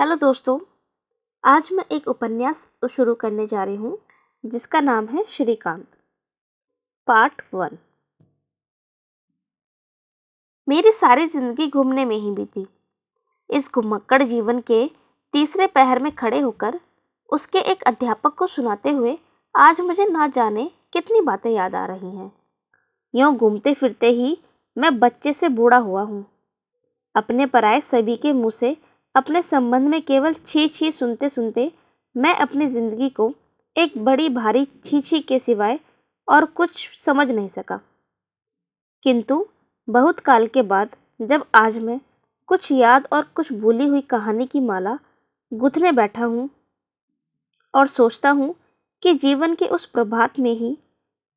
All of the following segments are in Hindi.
हेलो दोस्तों, आज मैं एक उपन्यास शुरू करने जा रही हूँ जिसका नाम है श्रीकांत पार्ट 1। मेरी सारी जिंदगी घूमने में ही बीती। इस घुमक्कड़ जीवन के तीसरे पहर में खड़े होकर उसके एक अध्यापक को सुनाते हुए आज मुझे ना जाने कितनी बातें याद आ रही हैं। यूं घूमते फिरते ही मैं बच्चे से बूढ़ा हुआ हूँ। अपने पराए सभी के मुंह से अपने संबंध में केवल छी छी सुनते सुनते मैं अपनी जिंदगी को एक बड़ी भारी छी छी के सिवाय और कुछ समझ नहीं सका। किंतु बहुत काल के बाद जब आज मैं कुछ याद और कुछ भूली हुई कहानी की माला गुथने बैठा हूँ और सोचता हूँ कि जीवन के उस प्रभात में ही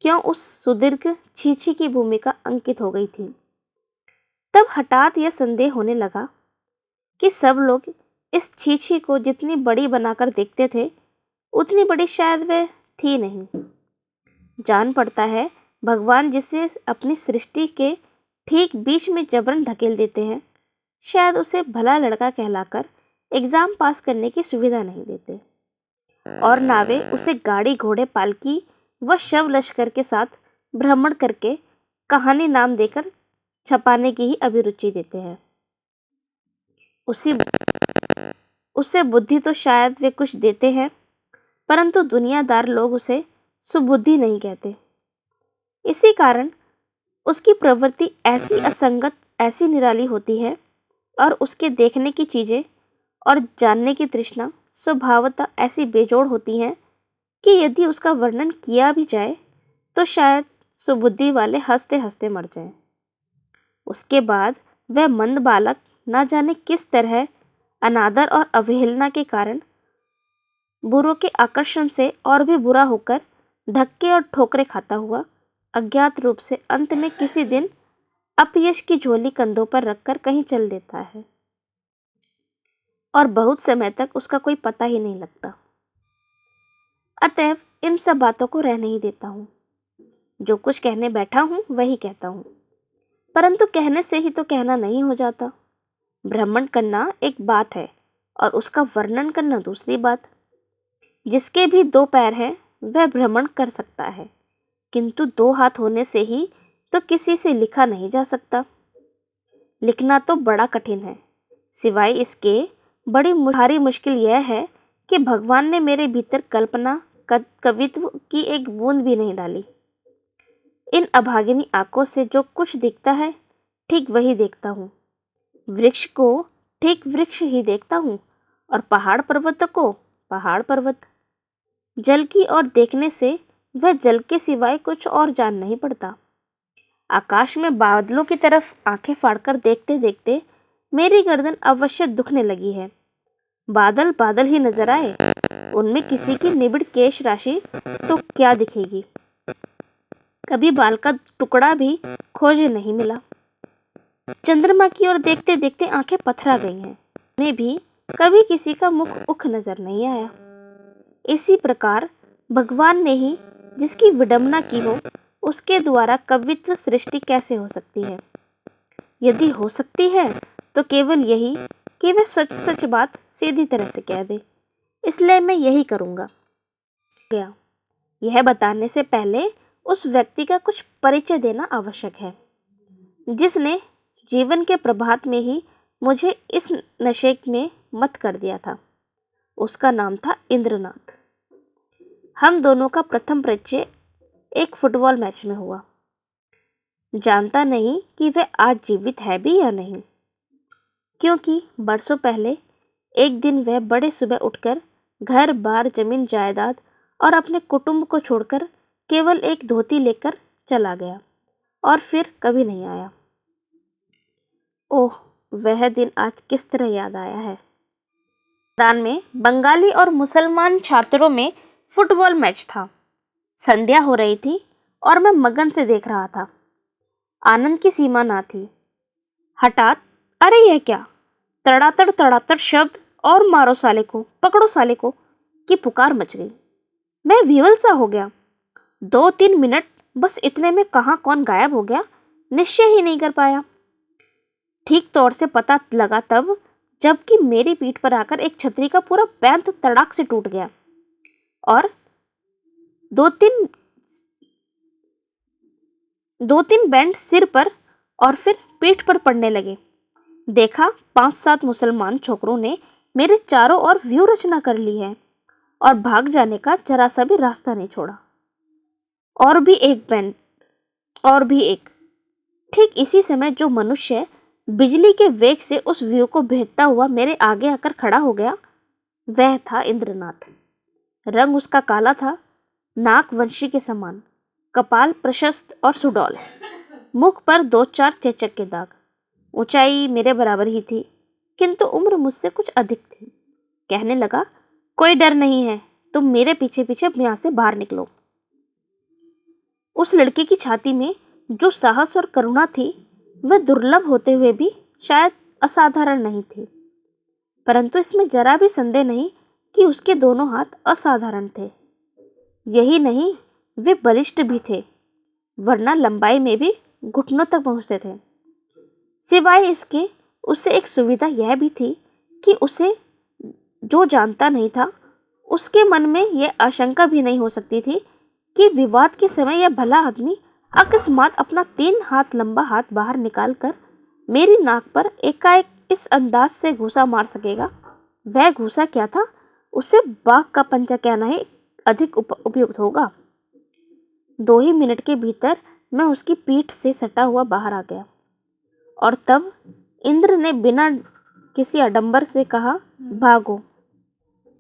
क्यों उस सुदीर्घ छी छी की भूमिका अंकित हो गई थी, तब हठात यह संदेह होने लगा कि सब लोग इस छी को जितनी बड़ी बनाकर देखते थे उतनी बड़ी शायद वह थी नहीं। जान पड़ता है भगवान जिसे अपनी सृष्टि के ठीक बीच में जबरन धकेल देते हैं, शायद उसे भला लड़का कहलाकर एग्जाम पास करने की सुविधा नहीं देते और ना वे उसे गाड़ी घोड़े पालकी व शव लश्कर के साथ भ्रमण करके कहानी नाम देकर छपाने की ही अभिरुचि देते हैं। उसे बुद्धि तो शायद वे कुछ देते हैं, परंतु दुनियादार लोग उसे सुबुद्धि नहीं कहते। इसी कारण उसकी प्रवृत्ति ऐसी असंगत, ऐसी निराली होती है और उसके देखने की चीजें और जानने की तृष्णा स्वभावतः ऐसी बेजोड़ होती हैं कि यदि उसका वर्णन किया भी जाए तो शायद सुबुद्धि वाले हंसते हंसते मर जाएं। उसके बाद वह मंद बालक ना जाने किस तरह अनादर और अवहेलना के कारण बुरों के आकर्षण से और भी बुरा होकर धक्के और ठोकरें खाता हुआ अज्ञात रूप से अंत में किसी दिन अपयश की झोली कंधों पर रखकर कहीं चल देता है और बहुत समय तक उसका कोई पता ही नहीं लगता। अतएव इन सब बातों को रहने ही देता हूँ। जो कुछ कहने बैठा हूँ वही कहता हूँ, परंतु कहने से ही तो कहना नहीं हो जाता। भ्रमण करना एक बात है और उसका वर्णन करना दूसरी बात। जिसके भी दो पैर हैं वह भ्रमण कर सकता है, किंतु दो हाथ होने से ही तो किसी से लिखा नहीं जा सकता। लिखना तो बड़ा कठिन है, सिवाय इसके बड़ी भारी मुश्किल यह है कि भगवान ने मेरे भीतर कल्पना कवित्व की एक बूंद भी नहीं डाली। इन अभागिनी आंखों से जो कुछ दिखता है ठीक वही देखता हूँ। वृक्ष को ठीक वृक्ष ही देखता हूँ और पहाड़ पर्वत को पहाड़ पर्वत। जल की ओर देखने से वह जल के सिवाय कुछ और जान नहीं पड़ता। आकाश में बादलों की तरफ आंखें फाड़कर देखते देखते मेरी गर्दन अवश्य दुखने लगी है। बादल बादल ही नजर आए, उनमें किसी की निबिड़ केश राशि तो क्या दिखेगी। कभी बाल का टुकड़ा भी खोज नहीं मिला। चंद्रमा की ओर देखते देखते आंखें पथरा गई हैं। में भी कभी किसी का मुख उख नजर नहीं आया। इसी प्रकार भगवान ने ही जिसकी विडंबना की हो उसके द्वारा कवित्व सृष्टि कैसे हो सकती है। यदि हो सकती है तो केवल यही कि वह सच सच बात सीधी तरह से कह दे। इसलिए मैं यही करूँगा। यह बताने से पहले उस व्यक्ति का कुछ परिचय देना आवश्यक है जिसने जीवन के प्रभात में ही मुझे इस नशे में मत कर दिया था। उसका नाम था इंद्रनाथ। हम दोनों का प्रथम परिचय एक फुटबॉल मैच में हुआ। जानता नहीं कि वह आज जीवित है भी या नहीं, क्योंकि बरसों पहले एक दिन वह बड़े सुबह उठकर घर बार जमीन जायदाद और अपने कुटुंब को छोड़कर केवल एक धोती लेकर चला गया और फिर कभी नहीं आया। ओह, वह दिन आज किस तरह याद आया है। मैदान में बंगाली और मुसलमान छात्रों में फुटबॉल मैच था। संध्या हो रही थी और मैं मगन से देख रहा था। आनंद की सीमा ना थी। हठात अरे यह क्या, तड़ातड़ तड़ातड़ शब्द और मारो साले को, पकड़ो साले को की पुकार मच गई। मैं विवल सा हो गया। 2-3 मिनट बस इतने में कहाँ कौन गायब हो गया निश्चय ही नहीं कर पाया। ठीक तौर से पता लगा तब जबकि मेरी पीठ पर आकर एक छतरी का पूरा बैंत तड़ाक से टूट गया और दो तीन बैंड सिर पर और फिर पीठ पर पड़ने लगे। देखा 5-7 मुसलमान छोकरों ने मेरे चारों ओर व्यूह रचना कर ली है और भाग जाने का जरा सा भी रास्ता नहीं छोड़ा। और भी एक बैंड, और भी एक। ठीक इसी समय जो मनुष्य बिजली के वेग से उस व्यू को भेदता हुआ मेरे आगे आकर खड़ा हो गया, वह था इंद्रनाथ। रंग उसका काला था, नाक वंशी के समान, कपाल प्रशस्त और सुडौल, मुख पर 2-4 चेचक के दाग। ऊंचाई मेरे बराबर ही थी, किंतु उम्र मुझसे कुछ अधिक थी। कहने लगा, कोई डर नहीं है, तुम मेरे पीछे पीछे यहाँ से बाहर निकलो। उस लड़के की छाती में जो साहस और करुणा थी, वह दुर्लभ होते हुए भी शायद असाधारण नहीं थी, परंतु इसमें जरा भी संदेह नहीं कि उसके दोनों हाथ असाधारण थे। यही नहीं, वे बलिष्ठ भी थे, वरना लंबाई में भी घुटनों तक पहुंचते थे। सिवाय इसके उसे एक सुविधा यह भी थी कि उसे जो जानता नहीं था, उसके मन में यह आशंका भी नहीं हो सकती थी कि विवाद के समय यह भला आदमी अकस्मात अपना 3 हाथ लंबा हाथ बाहर निकालकर मेरी नाक पर एकाएक इस अंदाज से घूसा मार सकेगा। वह घूसा क्या था, उसे बाघ का पंजा कहना ही अधिक उपयुक्त होगा। 2 ही मिनट के भीतर मैं उसकी पीठ से सटा हुआ बाहर आ गया और तब इंद्र ने बिना किसी आडंबर से कहा, भागो।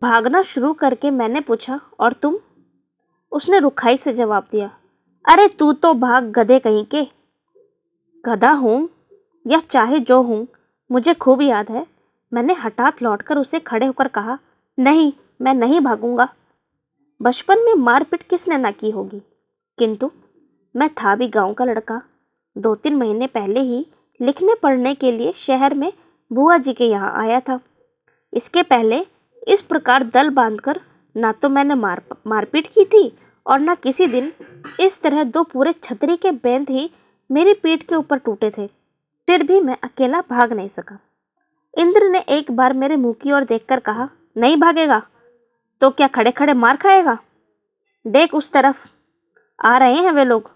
भागना शुरू करके मैंने पूछा, और तुम? उसने रुखाई से जवाब दिया, अरे तू तो भाग, गधे कहीं के। गधा हूं या चाहे जो हूं, मुझे खूब याद है, मैंने हठात लौटकर उसे खड़े होकर कहा, नहीं, मैं नहीं भागूंगा। बचपन में मारपीट किसने ना की होगी, किंतु मैं था भी गांव का लड़का। 2-3 महीने पहले ही लिखने पढ़ने के लिए शहर में बुआ जी के यहाँ आया था। इसके पहले इस प्रकार दल बांधकर ना तो मैंने मारपीट की थी और ना किसी दिन इस तरह 2 पूरे छतरी के बैंड ही मेरी पीठ के ऊपर टूटे थे। फिर भी मैं अकेला भाग नहीं सका। इंद्र ने एक बार मेरे मुंह की ओर देखकर कहा, नहीं भागेगा तो क्या खड़े खड़े मार खाएगा? देख उस तरफ आ रहे हैं वे लोग।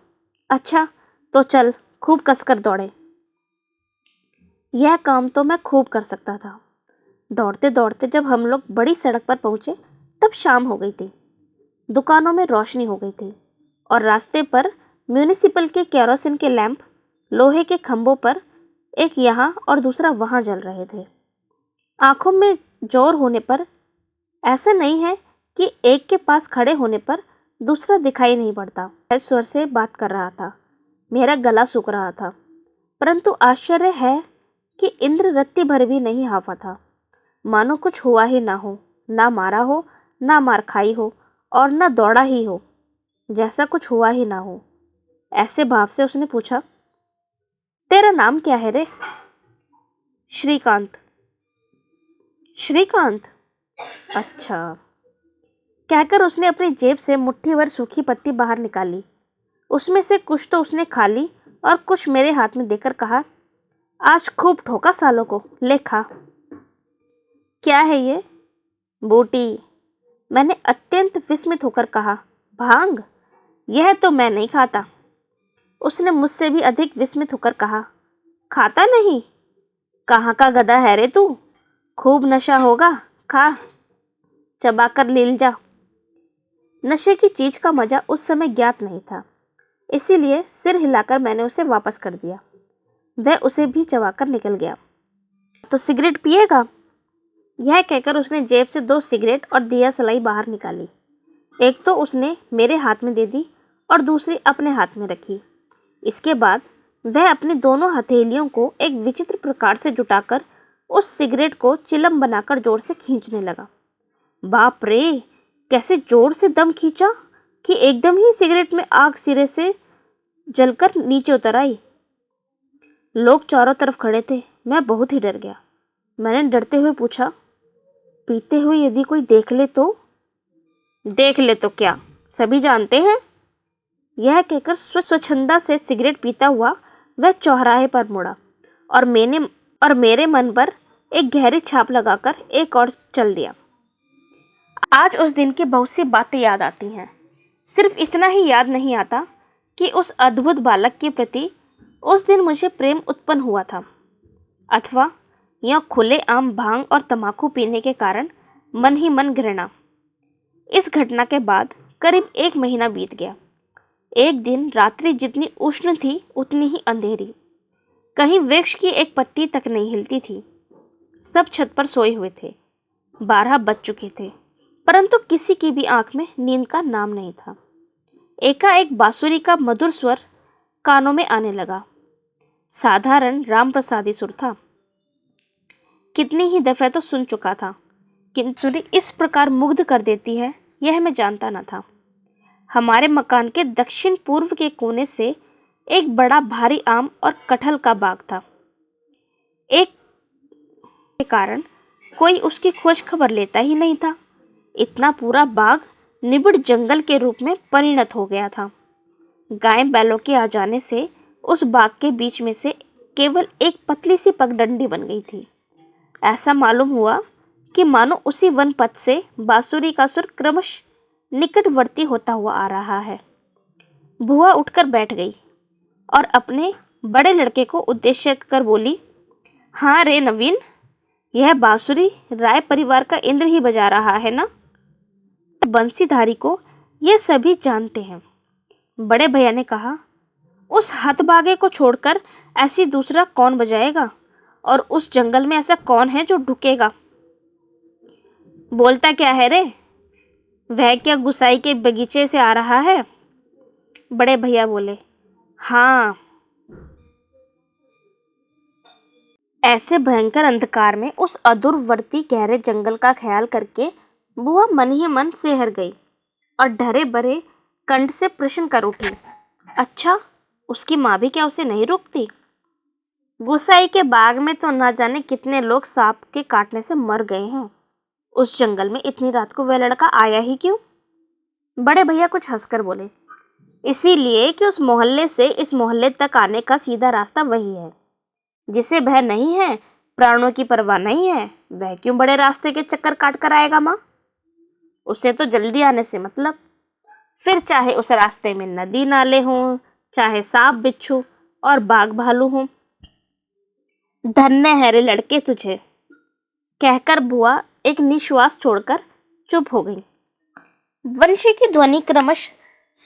अच्छा तो चल, खूब कसकर दौड़े। यह काम तो मैं खूब कर सकता था। दौड़ते दौड़ते जब हम लोग बड़ी सड़क पर पहुंचे, तब शाम हो गई थी। दुकानों में रोशनी हो गई थी और रास्ते पर म्यूनिसिपल के केरोसिन के लैंप लोहे के खंभों पर एक यहाँ और दूसरा वहाँ जल रहे थे। आंखों में जोर होने पर ऐसा नहीं है कि एक के पास खड़े होने पर दूसरा दिखाई नहीं पड़ता। स्वर से बात कर रहा था, मेरा गला सूख रहा था, परंतु आश्चर्य है कि इंद्र रत्ती भर भी नहीं हाफा था, मानो कुछ हुआ ही ना हो, ना मारा हो, ना मार खाई हो और ना दौड़ा ही हो, जैसा कुछ हुआ ही ना हो। ऐसे भाव से उसने पूछा, तेरा नाम क्या है रे? श्रीकांत। श्रीकांत? अच्छा, कहकर उसने अपनी जेब से मुट्ठी भर सूखी पत्ती बाहर निकाली। उसमें से कुछ तो उसने खा ली और कुछ मेरे हाथ में देकर कहा, आज खूब ठोका सालों को, ले खा। क्या है ये? बूटी। मैंने अत्यंत विस्मित होकर कहा, भांग? यह तो मैं नहीं खाता। उसने मुझसे भी अधिक विस्मित होकर कहा, खाता नहीं? कहाँ का गधा है रे तू? खूब नशा होगा, खा, चबाकर लील जा। नशे की चीज का मजा उस समय ज्ञात नहीं था, इसीलिए सिर हिलाकर मैंने उसे वापस कर दिया। वह उसे भी चबाकर निकल गया। तो सिगरेट पिएगा? यह कहकर उसने जेब से 2 सिगरेट और दिया सलाई बाहर निकाली। एक तो उसने मेरे हाथ में दे दी और दूसरी अपने हाथ में रखी। इसके बाद वह अपनी दोनों हथेलियों को एक विचित्र प्रकार से जुटाकर उस सिगरेट को चिलम बनाकर जोर से खींचने लगा। बाप रे, कैसे जोर से दम खींचा कि एकदम ही सिगरेट में आग सिरे से जलकर नीचे उतर आई। लोग चारों तरफ खड़े थे। मैं बहुत ही डर गया। मैंने डरते हुए पूछा, पीते हुए यदि कोई देख ले तो? देख ले तो क्या, सभी जानते हैं। यह कहकर स्वच्छंदा से सिगरेट पीता हुआ वह चौराहे पर मुड़ा और मेरे मन पर एक गहरी छाप लगाकर एक और चल दिया। आज उस दिन की बहुत सी बातें याद आती हैं। सिर्फ इतना ही याद नहीं आता कि उस अद्भुत बालक के प्रति उस दिन मुझे प्रेम उत्पन्न हुआ था, अथवा यह खुलेआम भांग और तम्बाकू पीने के कारण मन ही मन घृणा। इस घटना के बाद करीब 1 महीना बीत गया। एक दिन रात्रि जितनी उष्ण थी उतनी ही अंधेरी। कहीं वृक्ष की एक पत्ती तक नहीं हिलती थी। सब छत पर सोए हुए थे। 12 बज चुके थे, परंतु किसी की भी आंख में नींद का नाम नहीं था। एकाएक बांसुरी का मधुर स्वर कानों में आने लगा। साधारण राम प्रसादी सुर था। कितनी ही दफे तो सुन चुका था, किंतु सुरी इस प्रकार मुग्ध कर देती है यह मैं जानता न था। हमारे मकान के दक्षिण पूर्व के कोने से एक बड़ा भारी आम और कटहल का बाग था। एक के कारण कोई उसकी खोज खबर लेता ही नहीं था। इतना पूरा बाग निबिड़ जंगल के रूप में परिणत हो गया था। गाय बैलों के आ जाने से उस बाग के बीच में से केवल एक पतली सी पगडंडी बन गई थी। ऐसा मालूम हुआ कि मानो उसी वन पथ से बांसुरी का सुर क्रमश निकटवर्ती होता हुआ आ रहा है। बुआ उठकर बैठ गई और अपने बड़े लड़के को उद्देश्य कर बोली, हाँ रे नवीन, यह बांसुरी राय परिवार का इंद्र ही बजा रहा है ना? बंसीधारी को यह सभी जानते हैं। बड़े भैया ने कहा, उस हतभागे को छोड़कर ऐसी दूसरा कौन बजाएगा, और उस जंगल में ऐसा कौन है जो ढुकेगा? बोलता क्या है रे? वह क्या गुसाई के बगीचे से आ रहा है? बड़े भैया बोले, हाँ। ऐसे भयंकर अंधकार में उस अदूरवर्ती गहरे जंगल का ख्याल करके बुआ मन ही मन सिहर गई और डरे बरे कंठ से प्रश्न कर उठी, अच्छा, उसकी माँ भी क्या उसे नहीं रोकती? गुसाई के बाग में तो न जाने कितने लोग सांप के काटने से मर गए हैं। उस जंगल में इतनी रात को वह लड़का आया ही क्यों? बड़े भैया कुछ हंसकर बोले, इसीलिए कि उस मोहल्ले से इस मोहल्ले तक आने का सीधा रास्ता वही है। जिसे भय नहीं है, प्राणों की परवाह नहीं है, वह क्यों बड़े रास्ते के चक्कर काट कर आएगा माँ? उसे तो जल्दी आने से मतलब। फिर चाहे उस रास्ते में नदी नाले हों, चाहे सांप बिच्छू और बाघ भालू हों। धन्य है रे लड़के तुझे, कहकर बुआ एक निश्वास छोड़कर चुप हो गई। वंशी की ध्वनि क्रमश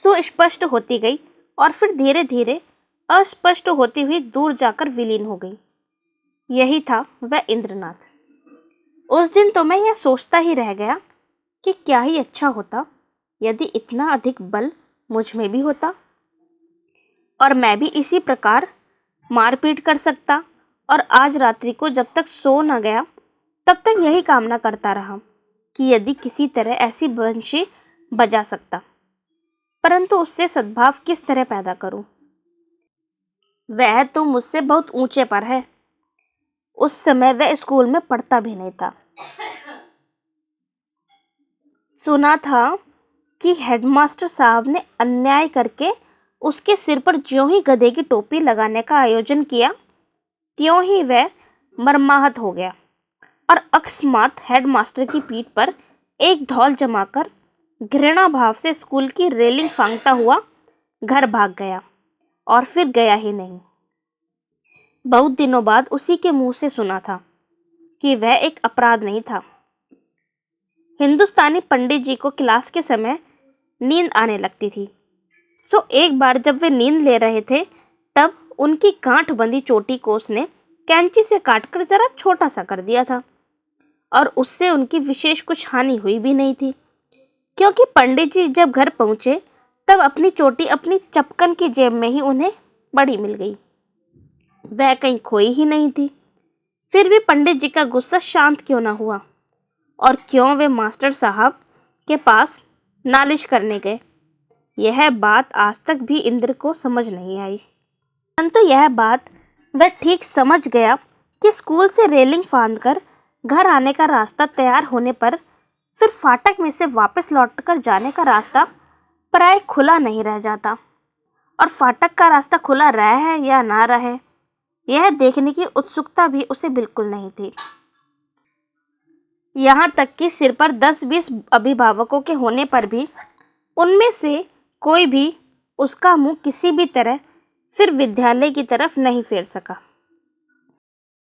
सुस्पष्ट होती गई और फिर धीरे धीरे अस्पष्ट होती हुई दूर जाकर विलीन हो गई। यही था वह इंद्रनाथ। उस दिन तो मैं यह सोचता ही रह गया कि क्या ही अच्छा होता यदि इतना अधिक बल मुझ में भी होता और मैं भी इसी प्रकार मारपीट कर सकता, और आज रात्रि को जब तक सो न गया तब तक यही कामना करता रहा कि यदि किसी तरह ऐसी बंशी बजा सकता, परंतु उससे सद्भाव किस तरह पैदा करूं? वह तो मुझसे बहुत ऊंचे पर है। उस समय वह स्कूल में पढ़ता भी नहीं था। सुना था कि हेडमास्टर साहब ने अन्याय करके उसके सिर पर ज्यों ही गधे की टोपी लगाने का आयोजन किया, त्यों ही वह मर्माहत हो गया और अकस्मात हेडमास्टर की पीठ पर एक धौल जमाकर घृणा भाव से स्कूल की रेलिंग फांगता हुआ घर भाग गया और फिर गया ही नहीं। बहुत दिनों बाद उसी के मुंह से सुना था कि वह एक अपराध नहीं था। हिंदुस्तानी पंडित जी को क्लास के समय नींद आने लगती थी, सो एक बार जब वे नींद ले रहे थे तब उनकी गांठ बंधी चोटी को उसने कैंची से काटकर जरा छोटा सा कर दिया था, और उससे उनकी विशेष कुछ हानि हुई भी नहीं थी, क्योंकि पंडित जी जब घर पहुंचे तब अपनी चोटी अपनी चपकन की जेब में ही उन्हें पड़ी मिल गई। वह कहीं खोई ही नहीं थी। फिर भी पंडित जी का गुस्सा शांत क्यों न हुआ, और क्यों वे मास्टर साहब के पास नालिश करने गए? यह बात आज तक भी इंद्र को समझ नहीं आई, परंतु यह बात वह ठीक समझ गया कि स्कूल से रेलिंग फांदकर घर आने का रास्ता तैयार होने पर फिर फाटक में से वापस लौटकर जाने का रास्ता प्राय खुला नहीं रह जाता, और फाटक का रास्ता खुला रहे या ना रहे यह देखने की उत्सुकता भी उसे बिल्कुल नहीं थी। यहाँ तक कि सिर पर 10-20 अभिभावकों के होने पर भी उनमें से कोई भी उसका मुंह किसी भी तरह फिर विद्यालय की तरफ नहीं फेर सका।